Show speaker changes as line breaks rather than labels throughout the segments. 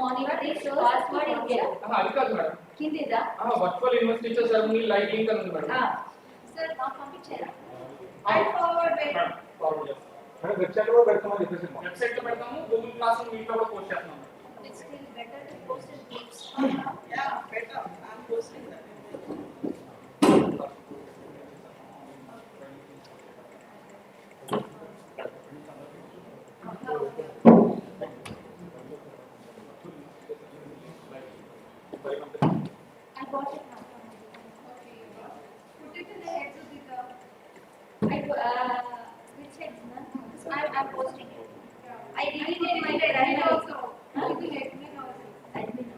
monitoring password is there.
అది కాదు madam.
కిందిదా?
Virtual investiture ceremony live link అని ఉంది మేడం.
సార్ నాకు పంపించారా?
I forward
చేస్తాం.
మేడం వెబ్సైట్ లో పెడతామని చెప్పేసి
వెబ్సైట్ లో పెడతాము, గూగుల్ క్లాస్ రూమ్ మీట్ లో కూడా పోస్ట్ చేస్తాము.
It's still better to post in groups.
Yeah, better. I'm posting that.
I got it now.
Okay. Put it in the heads of the curve.
Which heads, ma'am? I'm posting it.
Yeah.
I deleted my
admin
drive
also. You will admin also.
Admin.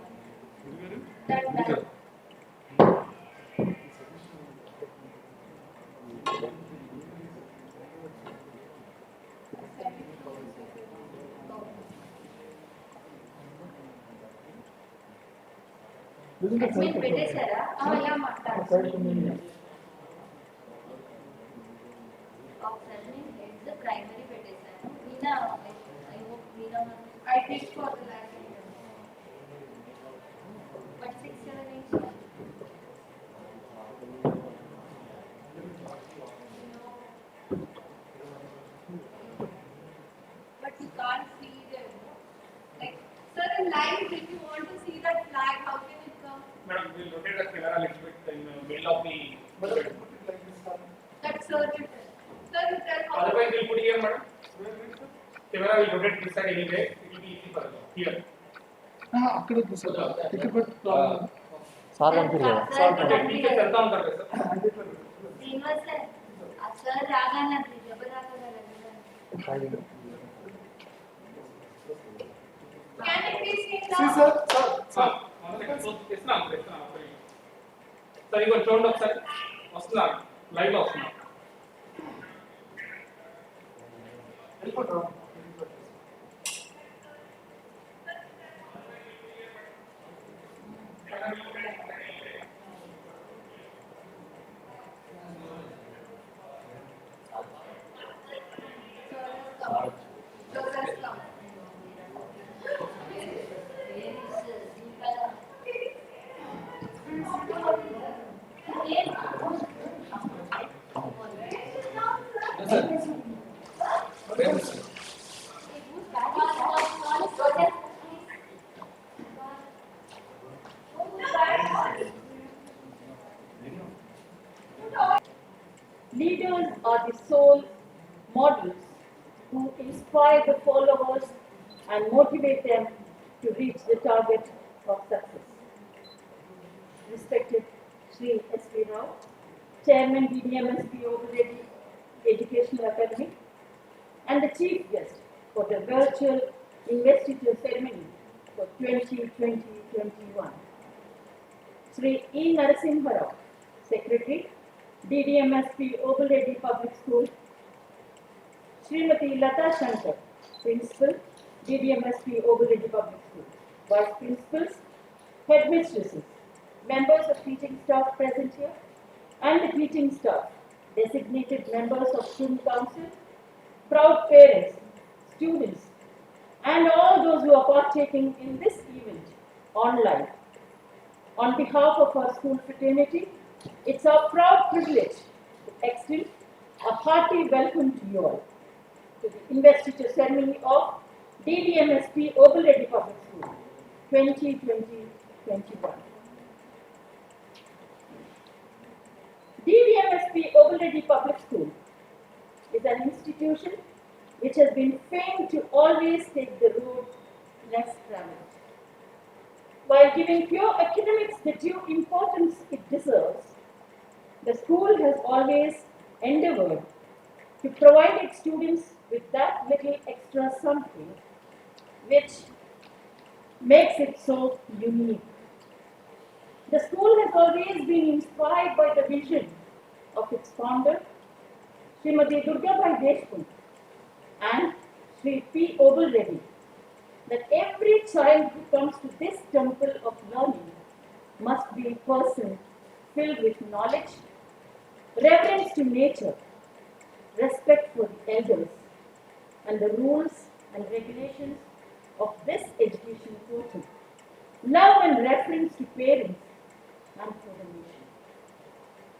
That. Admin పెట్టేశారా? Yeah మాట్లాడు. Admin heads primary పెట్టేశాను. Meena I hope Meena
I did for the last year.
But 6, 7, 8.
But you can't see them. Like, sir, in live, if you want to see that flag, how can it come?
Madam, we'll rotate the camera a little bit in the middle of the.
That sir will tell. Sir will tell how.
Otherwise, we'll put here, madam. Camera will rotate this side anyway. It will be easy for us. Here.
అక్కడ ticket
sir
teachers వెళ్తా ఉంటారు కదా sir.
Srinivas sir ఆ sir రాగానే జబర్ రాగలరు.
Can it be seen now?
సి sir sir
ఇస్తున్నాం సార్ ఇవ్వండి చూడండి ఒకసారి వస్తున్నా లైవ్ లో వస్తున్నా.
వెళ్ళిపోతాం.
Leaders are the sole models who inspire the followers and motivate them to reach the target of success. Respected Sri S.V. Rao, Chairman DDMSP Overready Educational Academy, and the Chief Guest for the virtual investiture ceremony for 2020-21. Sri E. Narasimha Rao, Secretary, DDMSP Overready Public School, Srimati Lata Shankar, Principal, DDMSP Overready Public School, Vice Principals, Headmistresses, members of teaching staff present here, and the teaching staff, designated members of Student Council, proud parents, students, and all those who are partaking in this event online. On behalf of our school fraternity, it's our proud privilege to extend a hearty welcome to you all to the investiture ceremony of DDMSP Overready Public School 2020-21. DDMSP Overready Public School is an institution which has been famed to always take the road less traveled. While giving pure academics the due importance it deserves, the school has always endeavored to provide its students with that little extra something which makes it so unique. The school has always been inspired by the vision of its founder, Srimati Durgabai Deshmukh and Sri P. Overready, that every child who comes to this temple of learning must be a person filled with knowledge, reverence to nature, respect for the elders, and the rules and regulations of this education portal. parents and for the nation.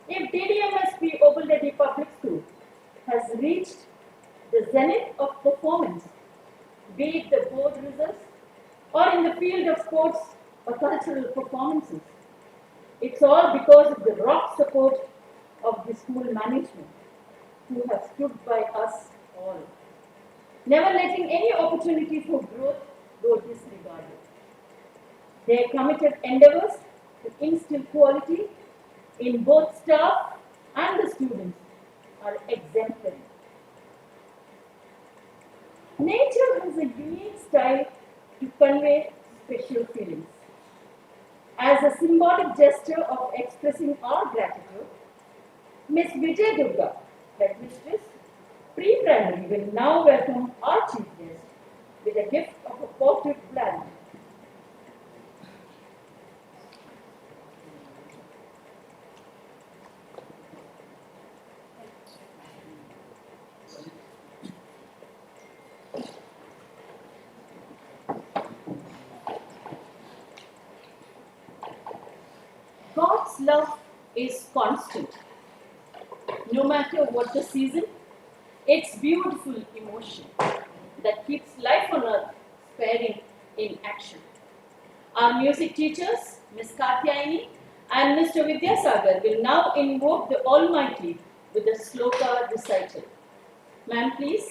If DDMSP Obalreddy Public School has reached the zenith of performance, be it the board results or in the field of sports or cultural performances, it's all because of the rock support of the school management who have stood by us all, never letting any opportunity for growth go disregarded. Their committed endeavors to instill quality in both staff and the students are exemplary. Nature has a unique style to convey special feelings. As a symbolic gesture of expressing our gratitude, Ms. Vijay Durga, Headmistress, Pre-Primary, will now welcome our chief guest with a gift of a potted plant. God's love is constant. No matter what the season, it's beautiful emotion that keeps life on earth sparing in action. Our music teachers, Ms. Katyayani and Mr. Vidyasagar, will now invoke the Almighty with a sloka recital. Ma'am, please.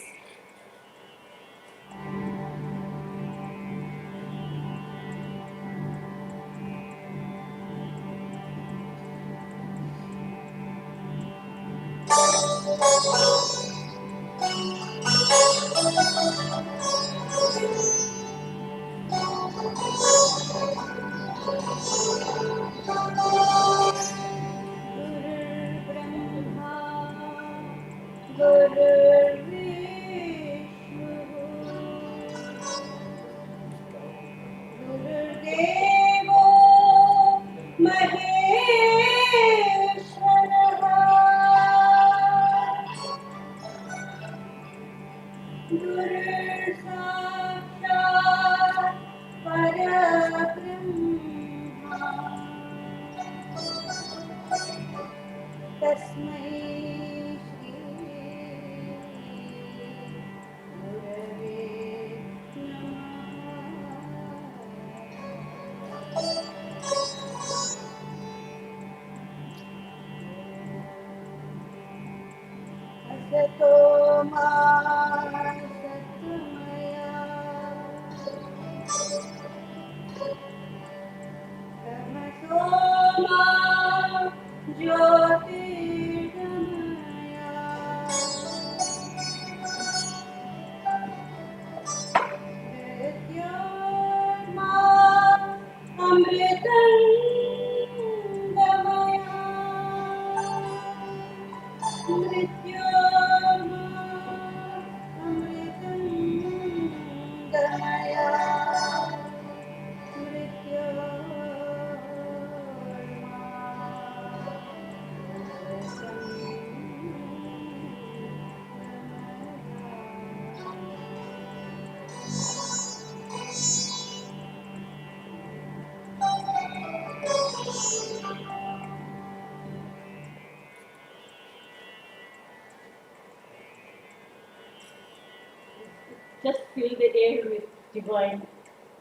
Just fill the air with divine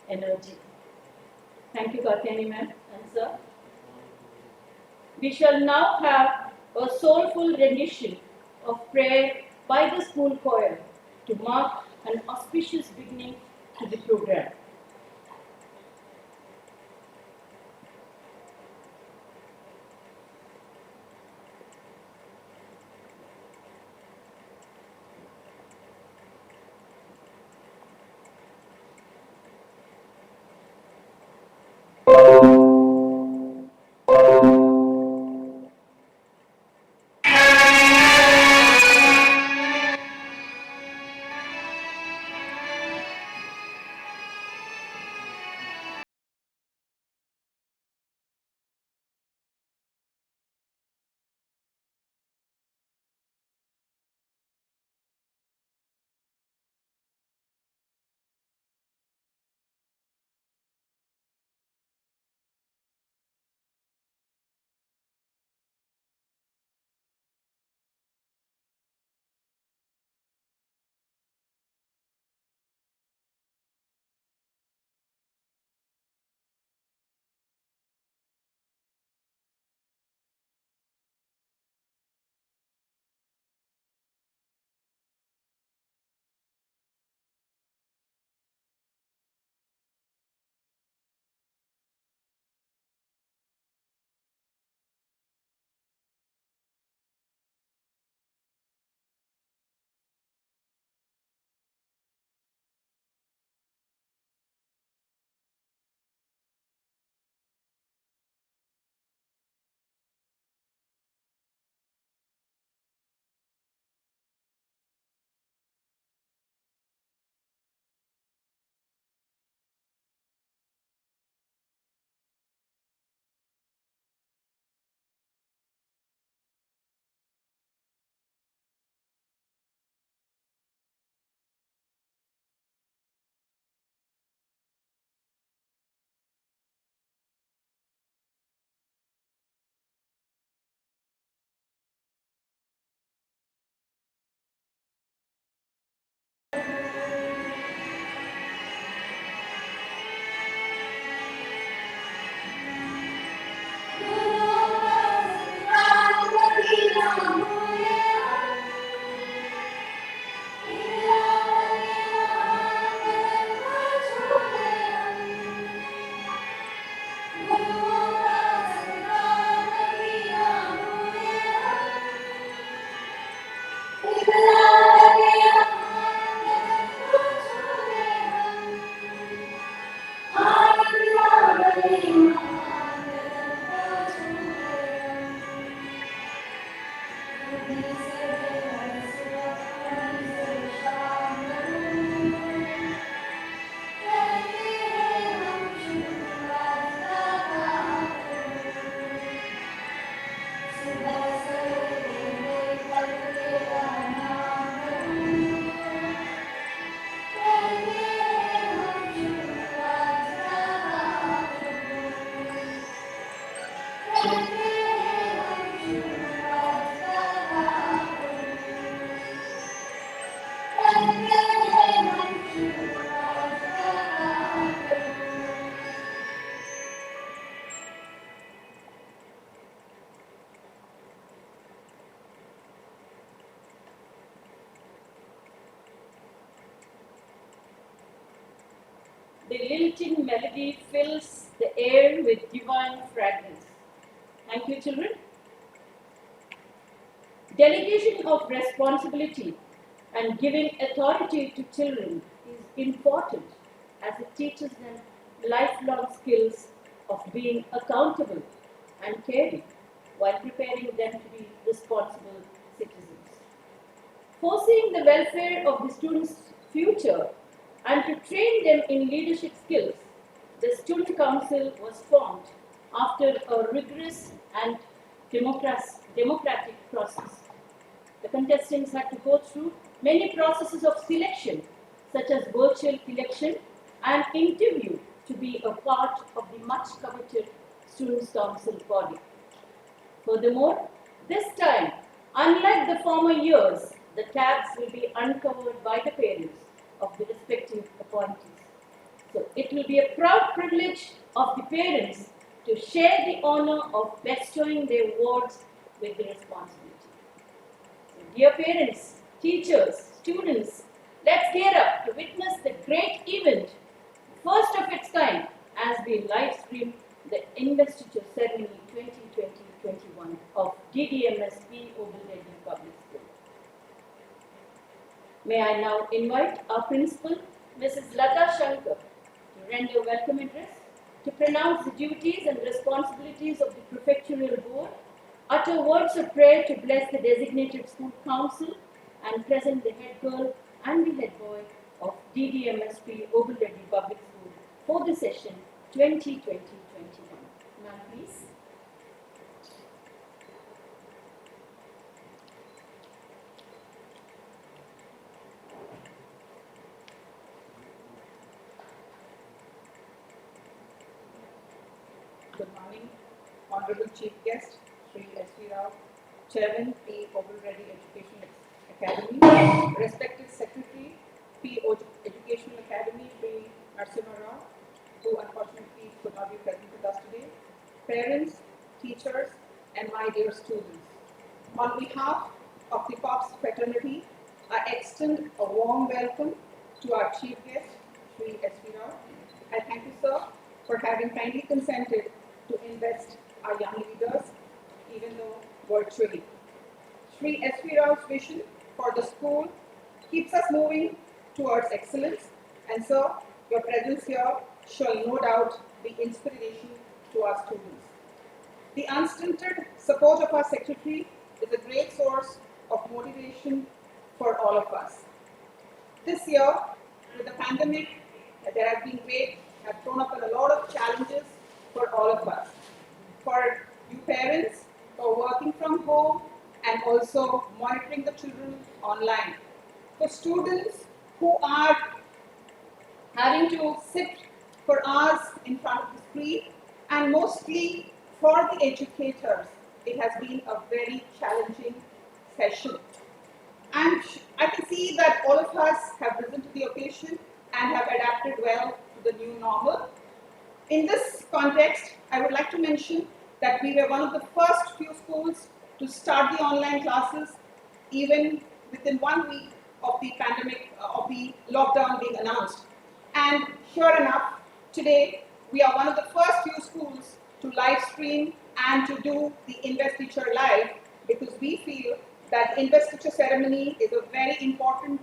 energy. Thank you, Katyayani ma'am and sir. We shall now have a soulful rendition of prayer by the school choir to mark an auspicious beginning to the program. the lilting melody fills the air with divine fragrance. Thank you, children. Delegation of responsibility and giving authority to children is important as it teaches them lifelong skills of being accountable and caring while preparing them to be responsible citizens. Foreseeing the welfare of the students' future and to train them in leadership skills, the Student Council was formed after a rigorous and democratic process. The contestants had to go through many processes of selection, such as virtual election and interview, to be a part of the much coveted Students' Council body. Furthermore, this time, unlike the former years, the tabs will be uncovered by the parents of the respective appointees. So it will be a proud privilege of the parents to share the honor of bestowing their awards with the responsibility. So dear parents, teachers, students, let's gear up to witness the great event, first of its kind, as we live stream the Investiture Ceremony 2020-21 of DDMSP Ovalreddy Public School. May I now invite our principal, Mrs. Lata Shankar, to render a welcome address, to pronounce the duties and responsibilities of the Prefectural Board, utter words of prayer to bless the designated school council, and present the head girl and the head boy of DDMSP Ovalreddy Public School for the session 2020-21. Ma'am, please.
Good morning, Honorable Chief Guest, Sri S.V. Rao, Chairman, P. Ovalreddy Education Academy, Respected Secretary, P. Educational Academy, Sri Narasimha Rao, who unfortunately could not be present with us today, parents, teachers, and my dear students. On behalf of the PORPS fraternity, I extend a warm welcome to our Chief Guest, Sri S.V. Rao. I thank you, sir, for having kindly consented to invest our young leaders, even though virtually. Sri S.V. Rao's vision for the school keeps us moving towards excellence, and sir, your presence here shall no doubt be inspiration to our students. The unstinted support of our secretary is a great source of motivation for all of us. This year, with the pandemic, there have thrown up a lot of challenges for all of us. For you parents who are working from home and also monitoring the children online. For students who are having to sit for hours in front of the screen, and mostly for the educators, it has been a very challenging session. And I can see that all of us have risen to the occasion and have adapted well to the new normal. In this context, I would like to mention that we were one of the first few schools to start the online classes even within 1 week of the pandemic, of the lockdown being announced. And sure enough, today we are one of the first few schools to live stream and to do the Investiture live, because we feel that Investiture ceremony is a very important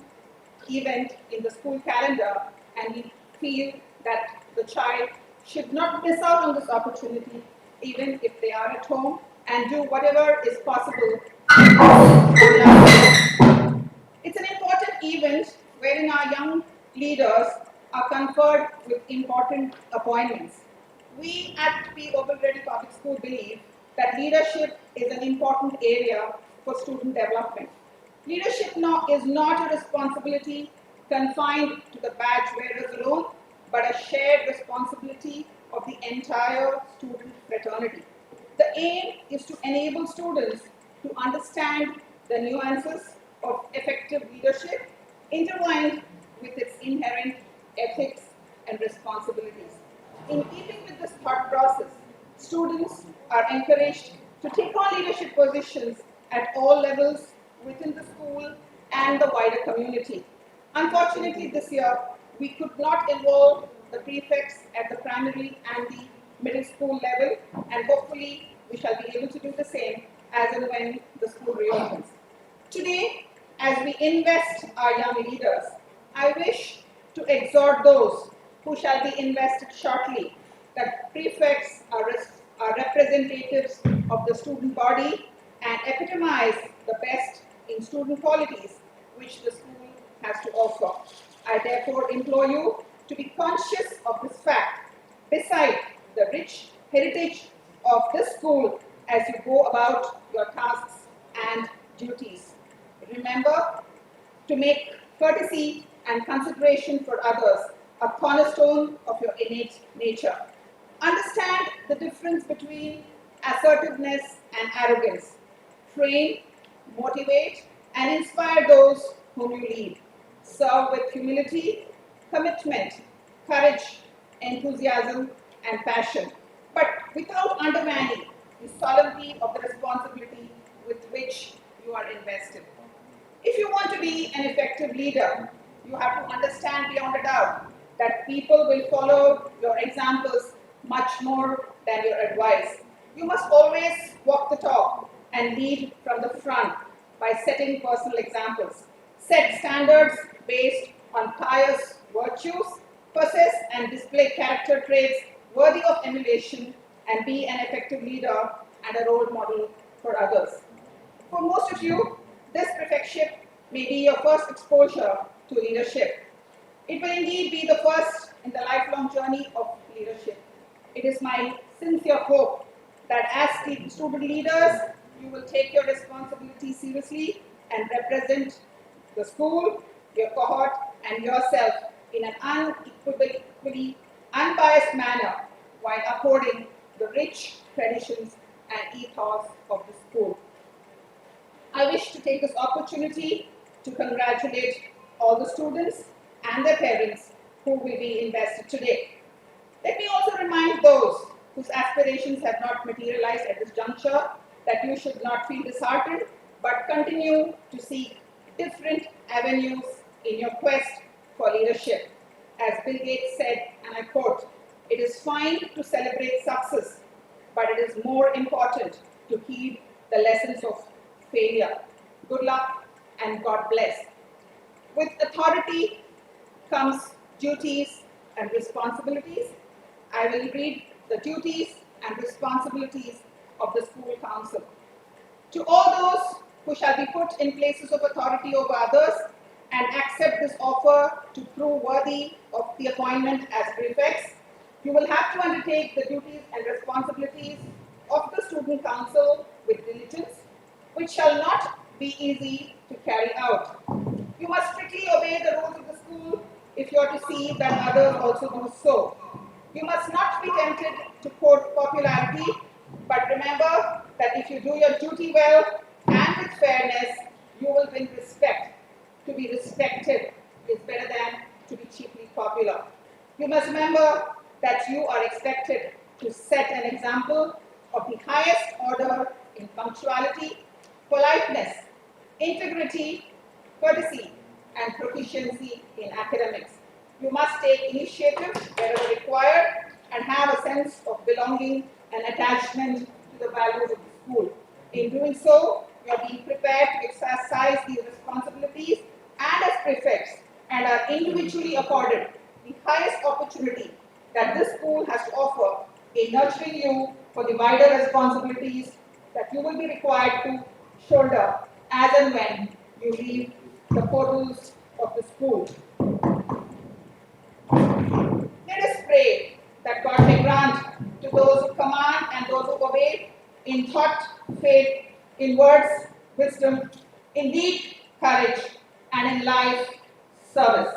event in the school calendar, and we feel that the child should not miss out on this opportunity, even if they are at home, and do whatever is possible. It's an important event wherein our young leaders are conferred with important appointments. We at P. Ovalreddy Public School believe that leadership is an important area for student development. Leadership is not a responsibility confined to the badge wearers alone, but a shared responsibility of the entire student fraternity. The aim is to enable students to understand the nuances of effective leadership intertwined with its inherent ethics and responsibilities. In keeping with this thought process, students are encouraged to take on leadership positions at all levels within the school and the wider community. Unfortunately, this year, we could not involve the prefects at the primary and the middle school level, and hopefully we shall be able to do the same as and when the school reopens. Today, as we invest our young leaders, I wish to exhort those who shall be invested shortly that prefects are representatives of the student body and epitomize the best in student qualities which the school has to offer. I therefore implore you to be conscious of this fact, beside the rich heritage of this school as you go about your tasks and duties. Remember to make courtesy and consideration for others a cornerstone of your innate nature. Understand the difference between assertiveness and arrogance. Train, motivate, and inspire those whom you lead. Serve with humility, commitment, courage, enthusiasm, and passion, but without undermining the solemnity of the responsibility with which you are invested. If you want to be an effective leader, you have to understand beyond a doubt that people will follow your examples much more than your advice. You must always walk the talk and lead from the front by setting personal examples. Set standards based on pious virtues, possess and display character traits worthy of emulation, and be an effective leader and a role model for others. For most of you, this prefectship may be your first exposure to leadership. It will indeed be the first in the lifelong journey of leadership. It is my sincere hope that as student leaders, you will take your responsibility seriously and represent the school, your cohort, and yourself in an unequivocally unbiased manner while upholding the rich traditions and ethos of the school. I wish to take this opportunity to congratulate all the students and their parents who will be invested today. Let me also remind those whose aspirations have not materialized at this juncture that you should not feel disheartened, but continue to seek different avenues in your quest for leadership. As Bill Gates said, and I quote, "It is fine to celebrate success, but it is more important to heed the lessons of failure." Good luck and God bless. With authority comes duties and responsibilities. I will read the duties and responsibilities of the school council. To all those who shall be put in places of authority over others and accept this offer to prove worthy of the appointment as prefects, you will have to undertake the duties and responsibilities of the student council with diligence, which shall not be easy to carry out. You must strictly obey the rules of the school if you are to see that others also do so. You must not be tempted to court popularity, but remember that if you do your duty well and with fairness, you will win respect. To be respected is better than to be cheaply popular. You must remember that you are expected to set an example of the highest order in punctuality, politeness, integrity, courtesy, and proficiency in academics. You must take initiative wherever required and have a sense of belonging and attachment to the values of the school. In doing so, you are being prepared to exercise these responsibilities and as prefects and are individually accorded the highest opportunity that this school has to offer in nurturing you for the wider responsibilities that you will be required to shoulder as and when you leave the portals of the school. Let us pray that God may grant to those who command and those who obey in thought, faith, in words, wisdom, in deed, courage, and in life, service.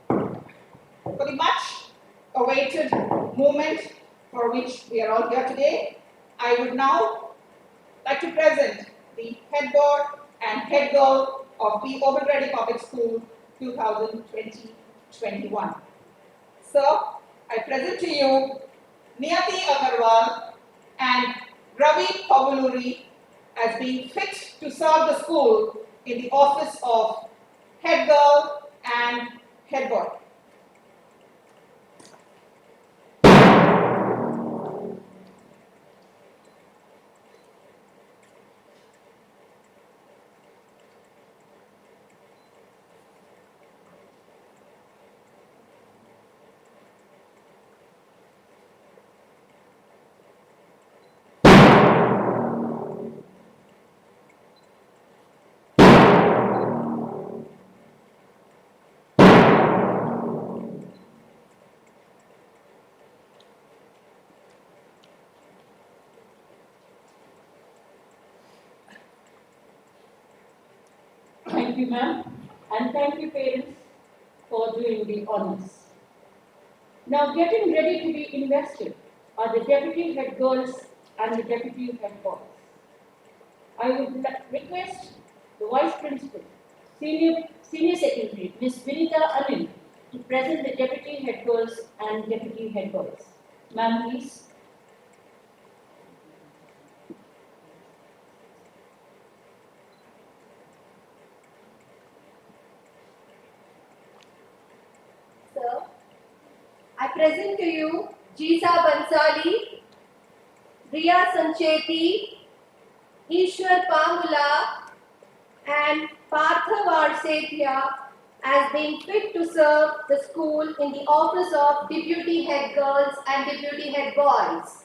For the much awaited moment for which we are all here today, I would now like to present the head board and head girl of the Oval Public School 2020-21. Sir, I present to you Niyati Agarwal and Ravi Pavuluri as being fit to serve the school in the office of head girl and head boy.
you, ma'am, and thank you, parents, for doing the honors. Now, getting ready to be invested are the deputy head girls and the deputy head boys. I would request the vice principal, senior secretary, Ms. Vinita Anil, to present the deputy head girls and deputy head boys. Ma'am, please.
Sir, I present to you Jisa Bansali, Riya Sancheti, Ishwar Pamula, and Partha Varsethya as being fit to serve the school in the office of deputy head girls and deputy head boys.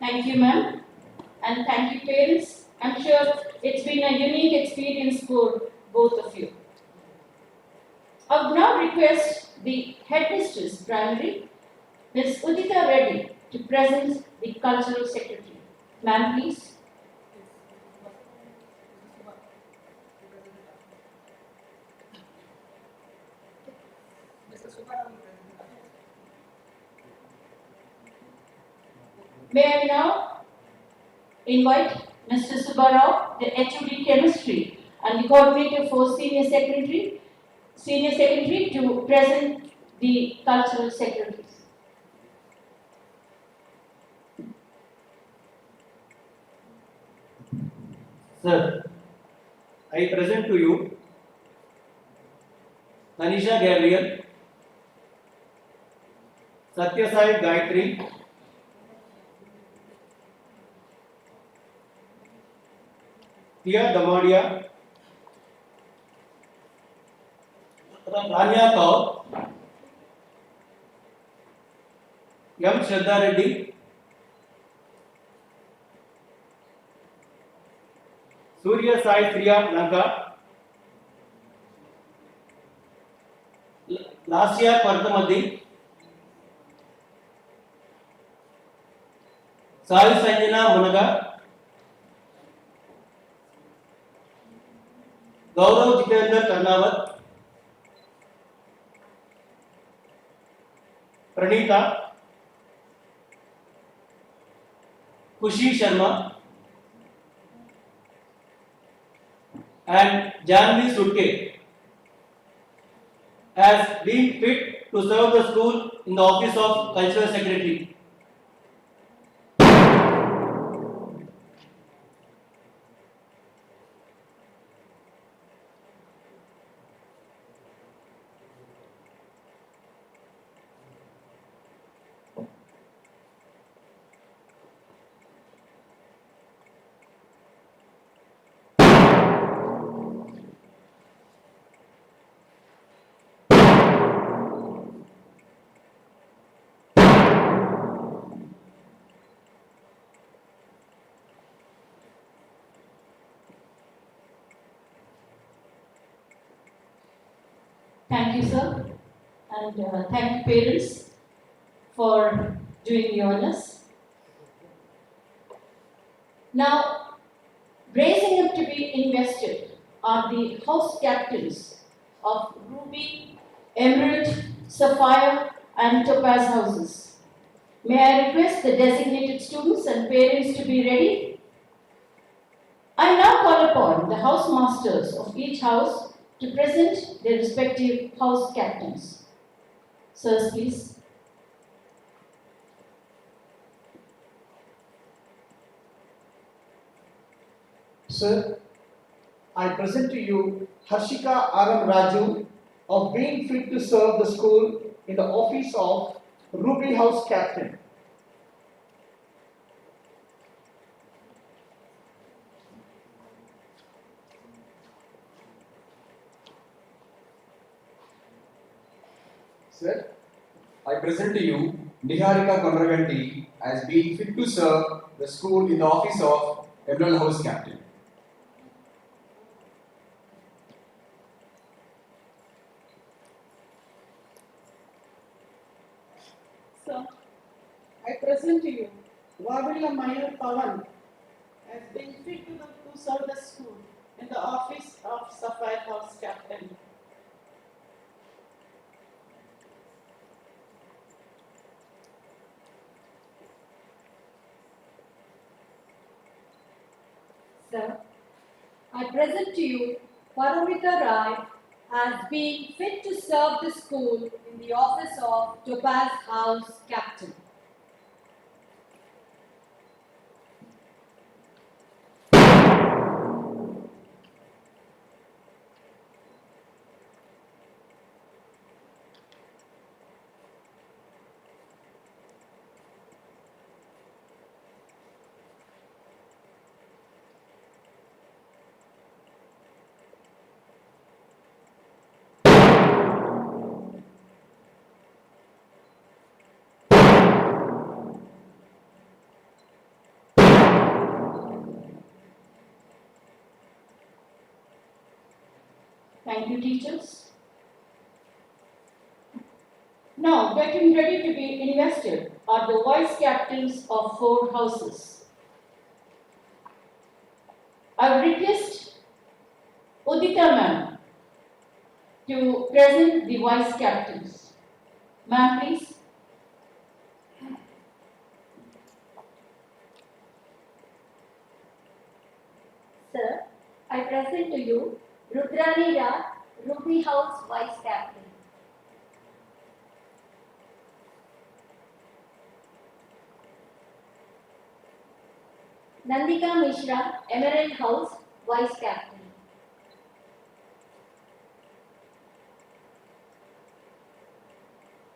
Thank you, ma'am, and thank you, parents. I'm sure it's been a unique experience for both of you. I would now request the headmistress primary, Ms. Udita Reddy, to present the cultural secretary. Ma'am, please. May I now invite Mr. Subbarao, the HOD Chemistry and the coordinator for Senior Secretary, to present the cultural secretaries.
Sir, I present to you Tanisha Gabriel, Satyasai Gayatri, Tia Damadia, Rania Kaur, M. Shraddha Reddy, Surya Sai Priya Lanka, Lasya Partamadi, Sai Sanjana Munaga, Gaurav Jitendra Karnawat, Pranita, Kushi Sharma, and Janvi Sutke as being fit to serve the school in the office of Cultural Secretary.
Thank you, sir, and thank you, parents, for doing the honors. Now, raising up to be invested are the house captains of Ruby, Emerald, Sapphire, and Topaz houses. May I request the designated students and parents to be ready? I now call upon the house masters of each house to present their respective house captains. Sirs, please.
Sir, I present to you Harshika Aram Raju of being fit to serve the school in the office of Ruby House Captain.
Sir, I present to you Niharika Kondraganti as being fit to serve the school in the office of Emerald House Captain.
Sir, I present to you Vavilla Mayur Pavan as being fit to serve the school in the office of Sapphire House Captain.
Sir, I present to you Paramita Rai as being fit to serve the school in the office of Topaz House Captain.
Thank you, teachers. Now, getting ready to be invested are the vice captains of 4 houses. I request Udita ma'am to present the vice captains. Ma'am, please.
Sir, I present to you Rudrani Ra, Ruby House Vice Captain. Nandika Mishra, Emerald House Vice Captain.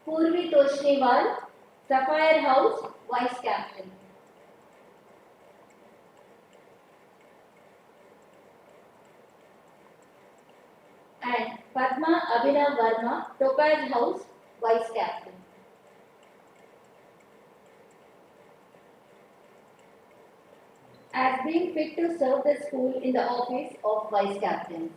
Purvi Toshniwal, Sapphire House Vice Captain. And Padma Abhinav Verma, Topaz House Vice Captain. As being fit to serve the school in the office of Vice Captains.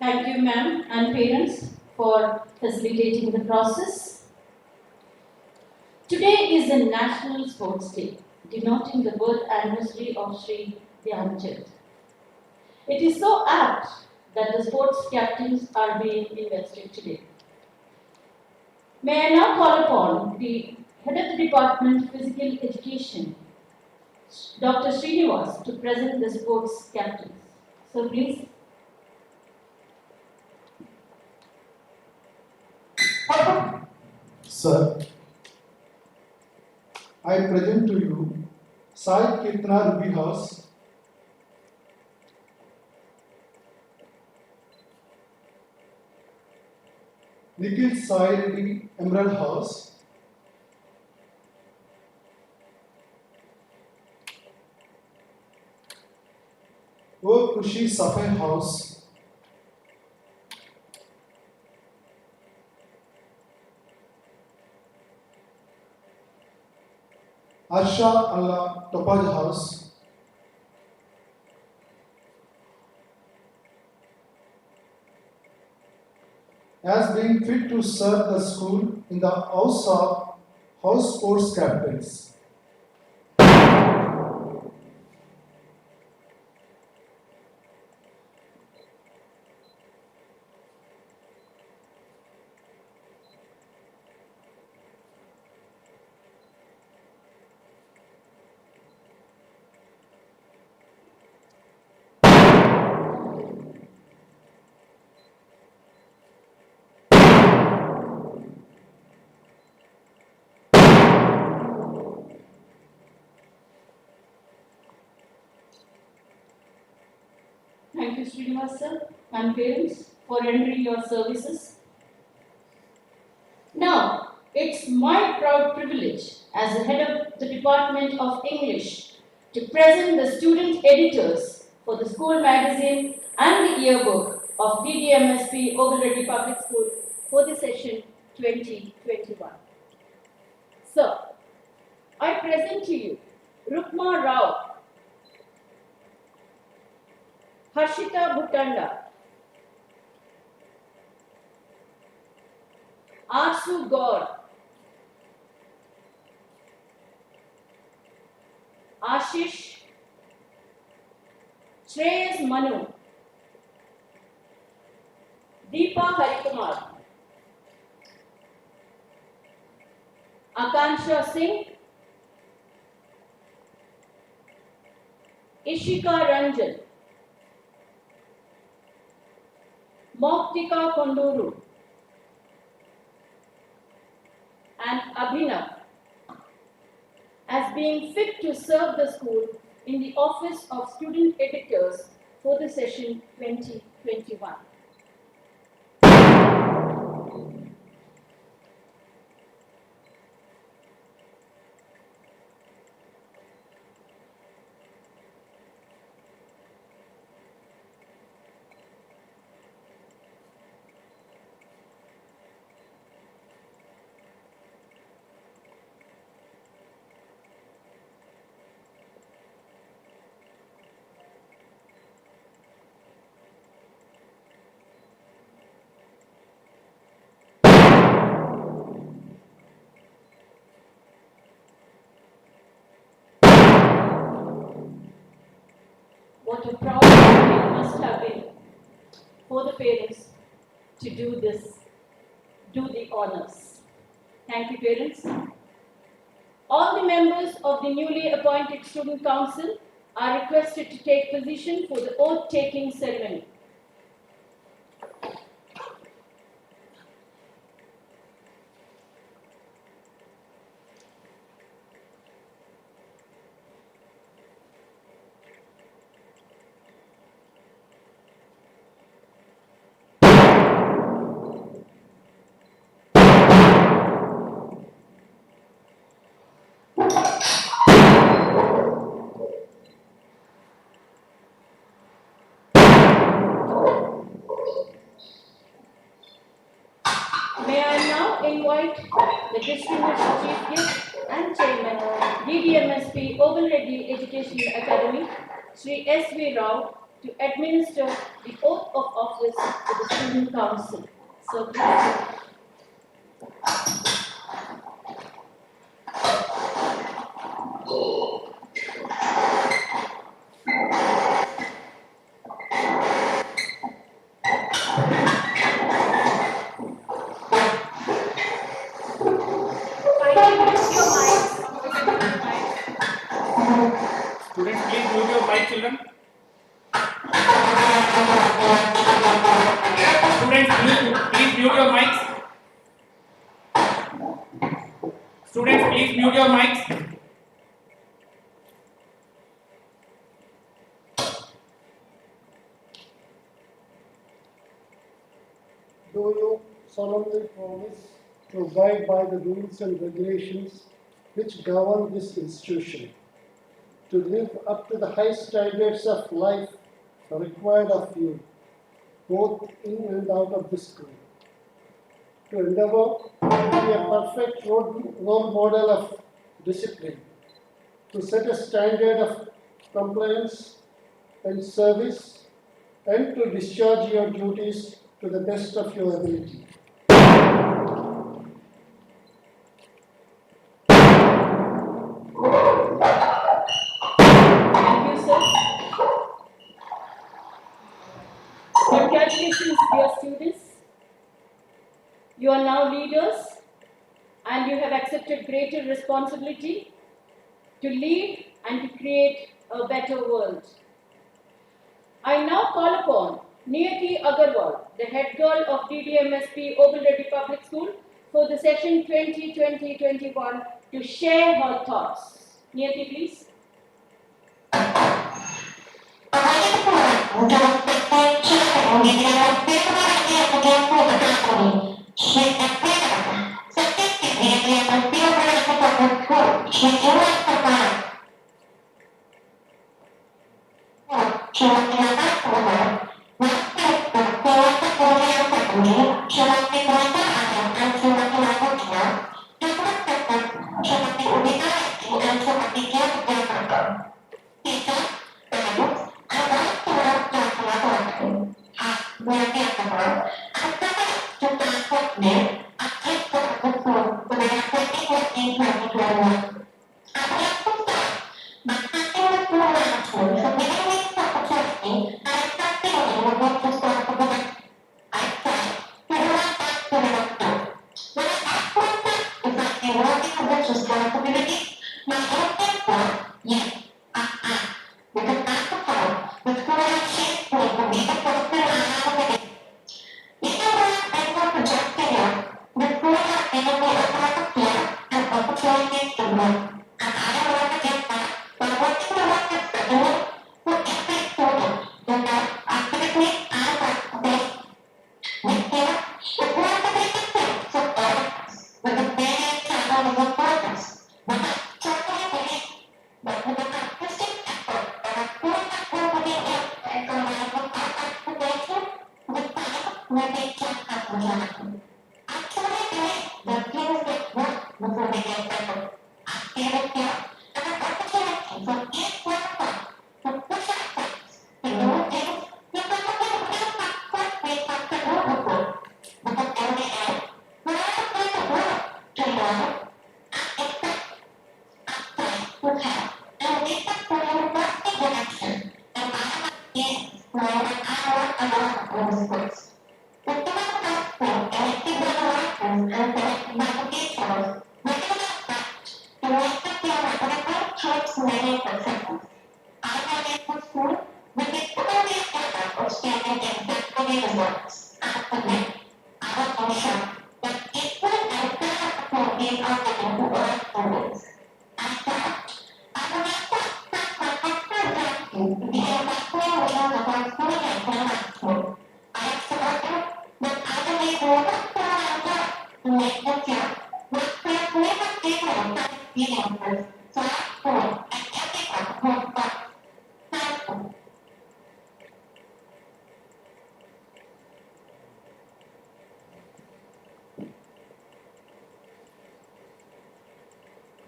Thank you, ma'am and parents, for facilitating the process. Today is a National Sports Day, denoting the birth anniversary of Sri Dhyanchand. It is so apt that the sports captains are being invested today. May I now call upon the Head of the Department Physical Education, Dr. Srinivas, to present the sports captains. So please.
Sir, I present to you Sai Kirtana Ruby House, Nikhil Sai Reddy Emerald House, O Kushi Sapphire House, Arsha Allah Topaz House, as being fit to serve the school in the house of house sports captains.
Thank you, Srinivas sir, and parents for rendering your services. Now, it's my proud privilege as the head of the Department of English to present the student editors for the school magazine and the yearbook of DDMSP Ovalreddy Public School for the session 2021. Sir, I present to you Rukma Rao, Harshita Bhutanda, Arsu Gaur, Ashish, Shreyas Manu, Deepa Harikumar, Akansha Singh, Ishika Ranjan, Moktika Konduru, and Abhinav as being fit to serve the school in the office of student editors for the session 2021. What a proud moment it must have been for the parents to do the honors. Thank you, parents. All the members of the newly appointed Student Council are requested to take position for the oath-taking ceremony. May I now invite the distinguished Chief Guest and Chairman, DDMSP Ovalreddy Education Academy, Sri S.V. Rao, to administer the oath of office to the Student Council. So please.
Students, please mute your mic, children. Students, please mute your mics. Students, please mute your mics.
Do you solemnly promise to abide by the rules and regulations which govern this institution, to live up to the high standards of life required of you, both in and out of this school, to endeavor to be a perfect role model of discipline, to set a standard of compliance and service, and to discharge your duties to the best of your ability.
Thank you, sir. Congratulations, dear students. You are now leaders and you have accepted greater responsibility to lead and to create a better world. I now call upon Niyati Agarwal, the head girl of DDMSP Ovalreddy Public School for the session 2020-21 to share her thoughts. Niyati, please.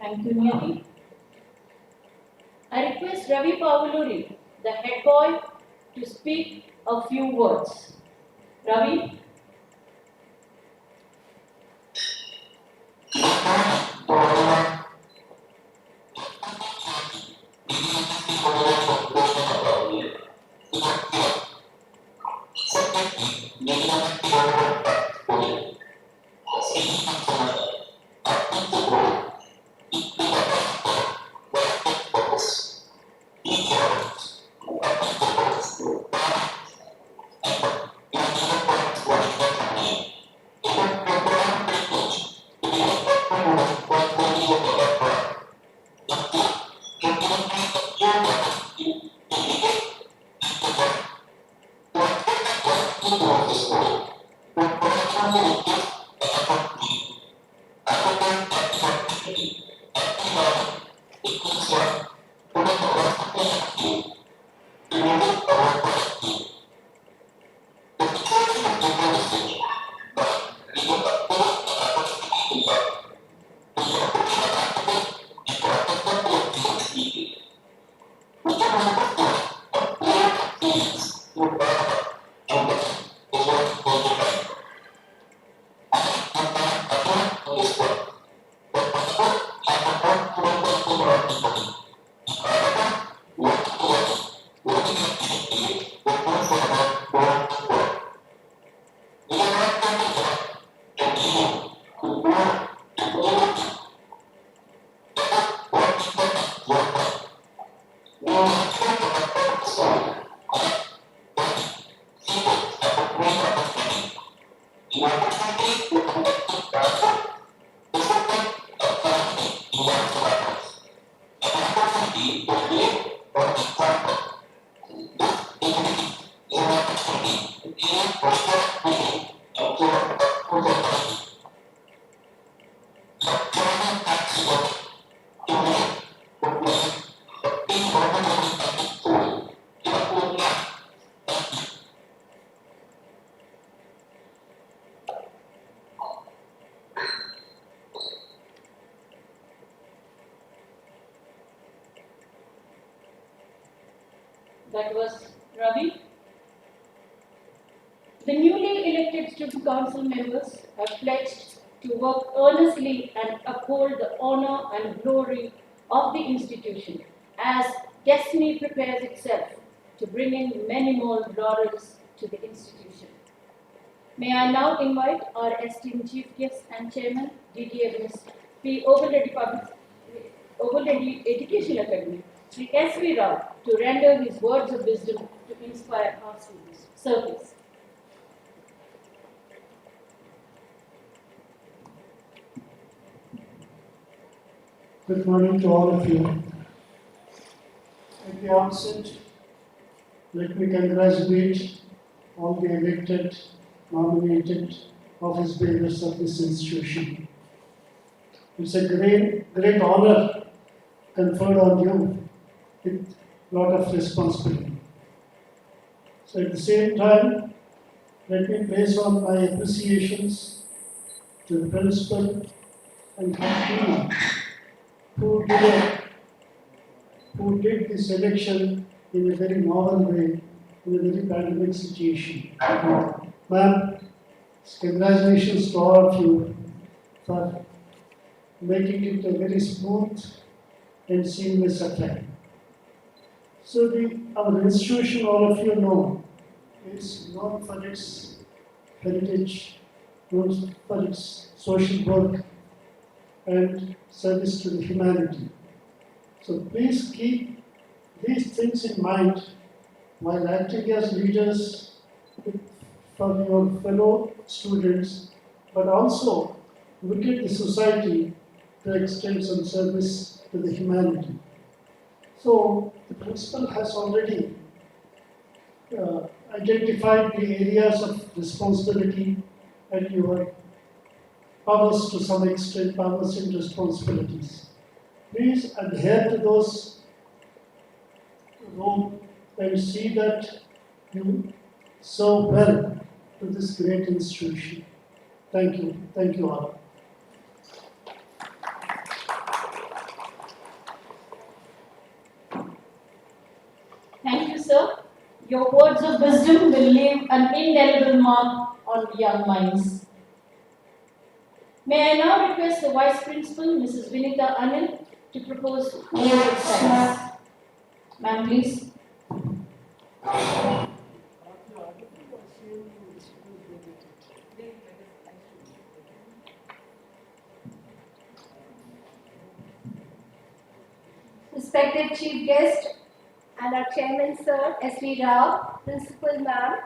Thank you, Niyati. I request Ravi Pavuluri, the head boy, to speak a few words. Ravi? that was Ravi. The newly elected student council members have pledged to work earnestly and uphold the honor and glory of the institution as destiny prepares itself to bring in many more laurels to the institution. May I now invite our esteemed Chief Guest and Chairman, DDMS, P. Overready Education Academy, Sri S.V. Rao, to render his words of wisdom to inspire our students. Service.
Good morning to all of you. At the outset, let me congratulate all the elected, nominated office bearers of this institution. It's a great honor conferred on you with a lot of responsibility. So at the same time, let me place on my appreciations to the principal and her team who did this election in a very novel way, in a very pandemic situation. Ma'am, congratulations to all of you for making it a very smooth and seamless affair. So our institution, all of you know, is known for its heritage, known for its social work and service to the humanity. So please keep these things in mind while acting as leaders for your fellow students, but also look at the society to extend some service to the humanity. So the principal has already identified the areas of responsibility and your powers to some extent, powers and responsibilities. Please adhere to those roles and see that you serve well to this great institution. Thank you. Thank you all.
Thank you, sir. Your words of wisdom will leave an indelible mark on young minds. May I now request the Vice Principal, Mrs. Vinita Anil, to propose music science. Ma'am, please.
Respected Chief Guest and our Chairman Sir S.V. Rao, Principal Ma'am,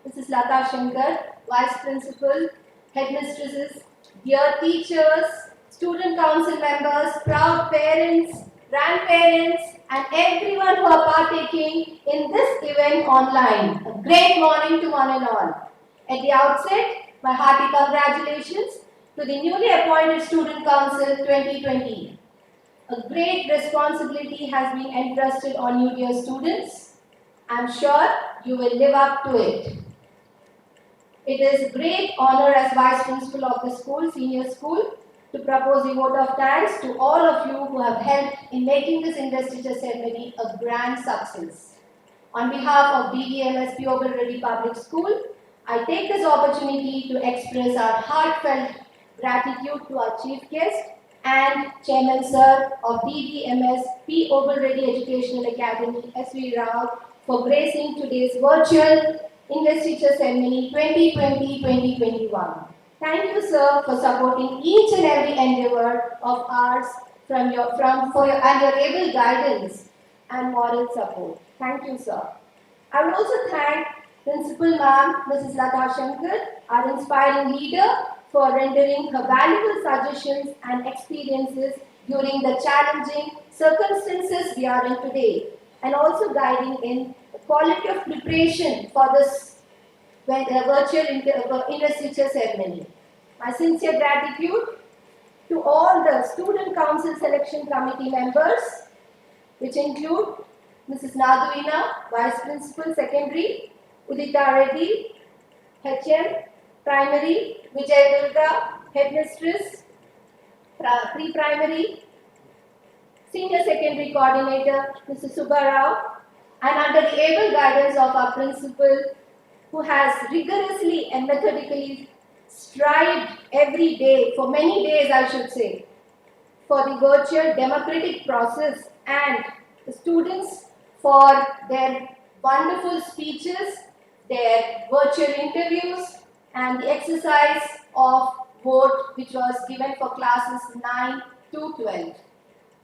Mrs. Lata Shankar, Vice Principal, Headmistresses, dear teachers, student council members, proud parents, grandparents, and everyone who are partaking in this event online. A great morning to one and all. At the outset, my hearty congratulations to the newly appointed Student Council 2020. A great responsibility has been entrusted on you, dear students. I'm sure you will live up to it. It is a great honor as Vice Principal of the school, senior school, to propose a vote of thanks to all of you who have helped in making this investiture ceremony a grand success. On behalf of DDMS Pure Ready Public School, I take this opportunity to express our heartfelt gratitude to our Chief Guest and Chairman Sir of DDMS P. Ready Educational Academy, S.V. Rao, for gracing today's virtual Investiture Ceremony 2020-2021. Thank you, sir, for supporting each and every endeavor of ours and your able guidance and moral support. Thank you, sir. I would also thank Principal Ma'am, Mrs. Lata Shankar, our inspiring leader, for rendering her valuable suggestions and experiences during the challenging circumstances we are in today, and also guiding in the quality of preparation for this virtual investiture ceremony. My sincere gratitude to all the Student Council Selection Committee members, which include Mrs. Naduvina, Vice Principal Secondary, Udita Reddy, HM, Primary, Vijay Durga, Headmistress, Pre-Primary, Senior Secondary Coordinator, Mrs. Subba Rao, and under the able guidance of our principal, who has rigorously and methodically strived every day, for many days I should say, for the virtual democratic process, and the students for their wonderful speeches, their virtual interviews, and the exercise of vote which was given for classes 9 to 12.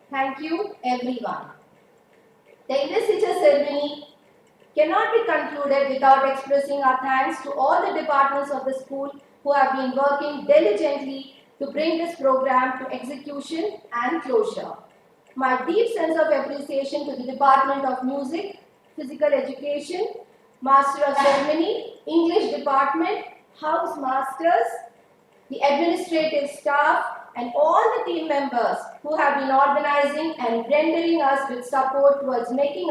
Thank you everyone. The investiture ceremony cannot be concluded without expressing our thanks to all the departments of the school who have been working diligently to bring this program to execution and closure. My deep sense of appreciation to the Department of Music, Physical Education, Master of Ceremony, English Department, House Masters, the administrative staff, and all the team members who have been organizing and rendering us with support towards making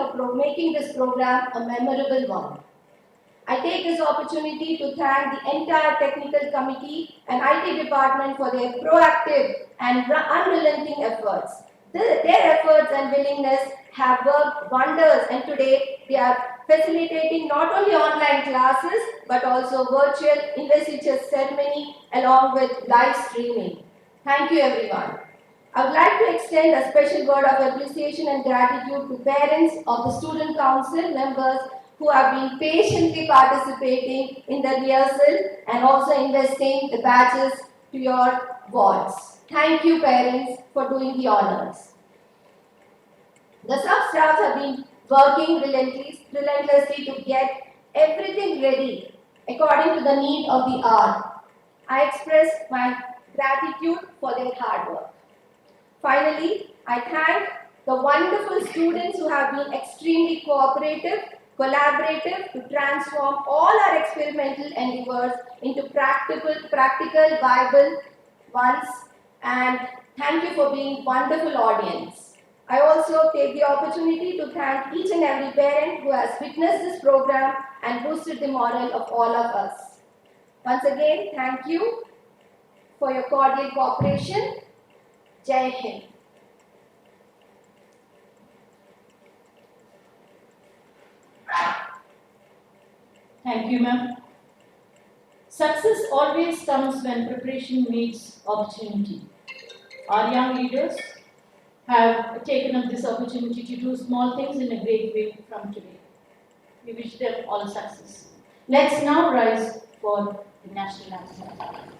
this program a memorable one. I take this opportunity to thank the entire technical committee and IT department for their proactive and unrelenting efforts. Their efforts and willingness have worked wonders, and today they are facilitating not only online classes but also virtual investiture ceremony along with live streaming. Thank you everyone. I would like to extend a special word of appreciation and gratitude to parents of the student council members who have been patiently participating in the rehearsal and also investing the badges to your wards. Thank you parents for doing the honors. The sub-staffs have been working relentlessly to get everything ready according to the need of the hour. I express my gratitude for their hard work. Finally, I thank the wonderful students who have been extremely cooperative, collaborative to transform all our experimental endeavors into practical, viable ones, and thank you for being wonderful audience. I also take the opportunity to thank each and every parent who has witnessed this program and boosted the morale of all of us. Once again, thank you for your cordial cooperation. Jai Hind.
Thank you, ma'am. Success always comes when preparation meets opportunity. Our young leaders have taken up this opportunity to do small things in a great way from today. We wish them all success. Let's now rise for the national anthem.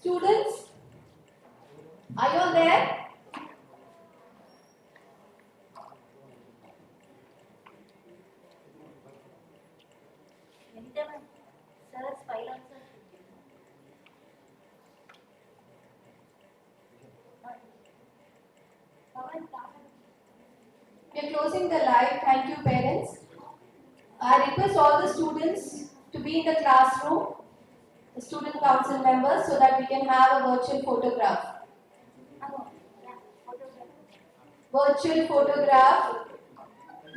Students, are you all there?
Sir's file also.
We are closing the live. Thank you, parents. I request all the students to be in the classroom, the student council members, so that we can have a virtual photograph. Virtual photograph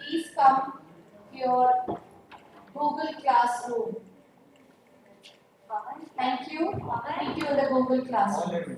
please come to your Google Classroom. Thank you. Meet you in the Google Classroom.